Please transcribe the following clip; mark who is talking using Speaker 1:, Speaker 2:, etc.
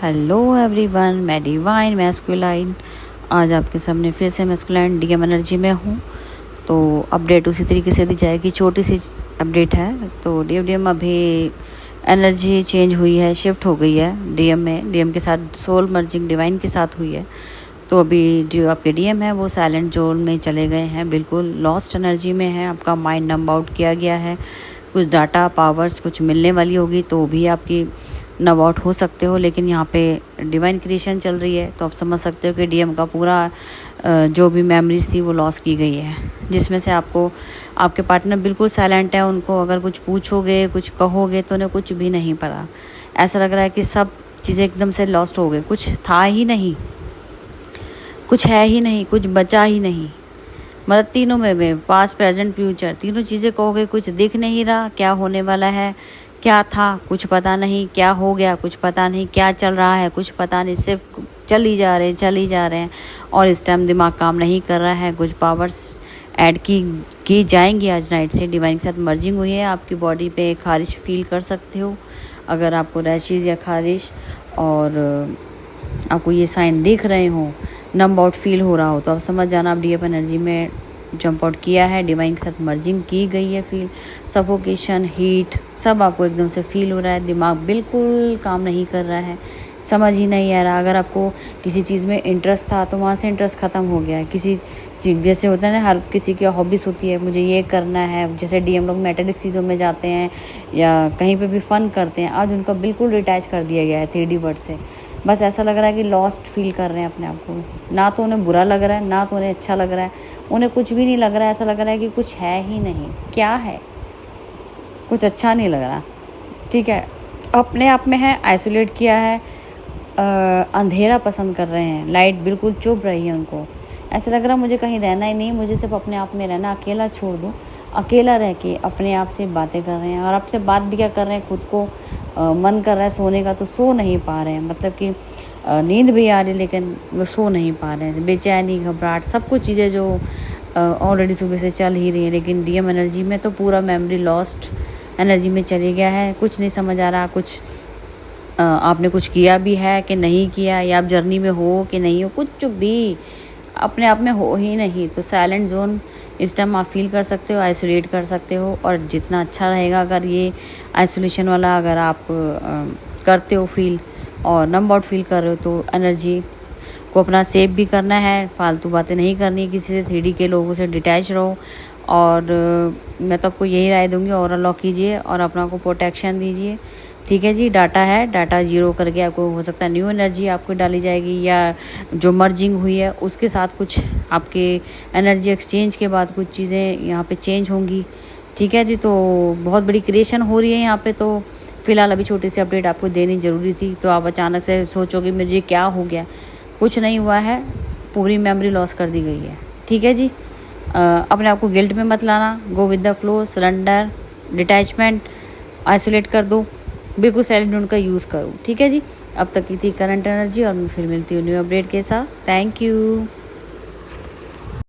Speaker 1: Hello everyone, मैं divine masculine आज आपके सामने फिर से मैस्कुलाइन डीएम एनर्जी में हूँ। तो अपडेट उसी तरीके से दी जाएगी, छोटी सी अपडेट है। तो डीएम अभी एनर्जी चेंज हुई है, शिफ्ट हो गई है डीएम में। डीएम के साथ सोल मर्जिंग डिवाइन के साथ हुई है। तो अभी जो आपके डीएम है वो साइलेंट जोन में चले गए हैं, बिल्कुल लॉस्ट एनर्जी में है। आपका माइंड नंब आउट किया गया है। कुछ डाटा पावर्स कुछ मिलने वाली होगी तो भी आपकी नब आउट हो सकते हो, लेकिन यहाँ पे डिवाइन क्रिएशन चल रही है। तो आप समझ सकते हो कि डीएम का पूरा जो भी मेमोरीज थी वो लॉस की गई है, जिसमें से आपको आपके पार्टनर बिल्कुल साइलेंट है। उनको अगर कुछ पूछोगे कुछ कहोगे तो उन्हें कुछ भी नहीं पता। ऐसा लग रहा है कि सब चीज़ें एकदम से लॉस्ट हो गई, कुछ था ही नहीं, कुछ है ही नहीं, कुछ बचा ही नहीं। मतलब तीनों में पास्ट प्रेजेंट फ्यूचर तीनों चीज़ें कहोगे, कुछ दिख नहीं रहा। क्या होने वाला है, क्या था कुछ पता नहीं, क्या हो गया कुछ पता नहीं, क्या चल रहा है कुछ पता नहीं। सिर्फ चल ही जा रहे हैं और इस टाइम दिमाग काम नहीं कर रहा है। कुछ पावर्स ऐड की जाएंगी आज नाइट से। डिवाइन के साथ मर्जिंग हुई है। आपकी बॉडी पे खारिश फील कर सकते हो। अगर आपको रैशेज़ या खारिश और आपको ये साइन दिख रहे हो, नंब आउट फील हो रहा हो, तो आप समझ जाना आप डीएफ एनर्जी में जंप आउट किया है। डिवाइन के साथ मर्जिंग की गई है। फील सफोकेशन, हीट सब आपको एकदम से फील हो रहा है। दिमाग बिल्कुल काम नहीं कर रहा है, समझ ही नहीं आ रहा। अगर आपको किसी चीज़ में इंटरेस्ट था तो वहाँ से इंटरेस्ट ख़त्म हो गया है। किसी जैसे होता है ना, हर किसी की हॉबीज़ होती है, मुझे ये करना है। जैसे डीएम लोग मेटेलिक चीज़ों में जाते हैं या कहीं पे भी फ़न करते हैं, आज उनका बिल्कुल डिटैच कर दिया गया है 3D वर्ड से। बस ऐसा लग रहा है कि लॉस्ट फील कर रहे हैं अपने आप को। ना तो उन्हें बुरा लग रहा है, ना तो उन्हें अच्छा लग रहा है। उन्हें कुछ भी नहीं लग रहा है। ऐसा लग रहा है कि कुछ है ही नहीं। क्या है, कुछ अच्छा नहीं लग रहा। ठीक है, अपने आप में है, आइसोलेट किया है, अंधेरा पसंद कर रहे हैं, लाइट बिल्कुल चुभ रही है उनको। ऐसा लग रहा है मुझे कहीं रहना ही नहीं, मुझे सिर्फ अपने आप में रहना, अकेला छोड़ दूँ। अकेला रह के अपने आप से बातें कर रहे हैं। और आपसे बात भी क्या कर रहे हैं, खुद को मन कर रहा है सोने का तो सो नहीं पा रहे हैं। मतलब कि नींद भी आ रही लेकिन वो सो नहीं पा रहे हैं। बेचैनी, घबराहट, सब कुछ चीज़ें जो ऑलरेडी सुबह से चल ही रही है। लेकिन डीएम एनर्जी में तो पूरा मेमोरी लॉस्ट एनर्जी में चली गया है। कुछ नहीं समझ आ रहा, कुछ आपने कुछ किया भी है कि नहीं किया, या आप जर्नी में हो कि नहीं हो, कुछ भी अपने आप में हो ही नहीं। तो साइलेंट जोन इस टाइम आप फील कर सकते हो, आइसोलेट कर सकते हो। और जितना अच्छा रहेगा अगर ये आइसोलेशन वाला अगर आप करते हो फील और नंब आउट फील कर रहे हो, तो एनर्जी को अपना सेव भी करना है। फालतू बातें नहीं करनी किसी से, 3D के लोगों से डिटैच रहो। और मैं तो आपको यही राय दूंगी, और लॉक कीजिए और अपना को प्रोटेक्शन दीजिए। ठीक है जी, डाटा है, डाटा जीरो करके आपको हो सकता है न्यू एनर्जी आपको डाली जाएगी, या जो मर्जिंग हुई है उसके साथ कुछ आपके एनर्जी एक्सचेंज के बाद कुछ चीज़ें यहाँ पे चेंज होंगी। ठीक है जी, तो बहुत बड़ी क्रिएशन हो रही है यहाँ पे। तो फिलहाल अभी छोटी सी अपडेट आपको देनी ज़रूरी थी। तो आप अचानक से सोचोगे मुझे क्या हो गया, कुछ नहीं हुआ है, पूरी मेमोरी लॉस कर दी गई है। ठीक है जी, अपने आप को गिल्ट में मत लाना। Go with the flow, surrender, detachment, isolate कर दो, बिल्कुल साइलेंट मोड का यूज़ करो। ठीक है जी, अब तक की थी करंट एनर्जी और मैं फिर मिलती हूँ न्यू अपडेट के साथ। Thank you.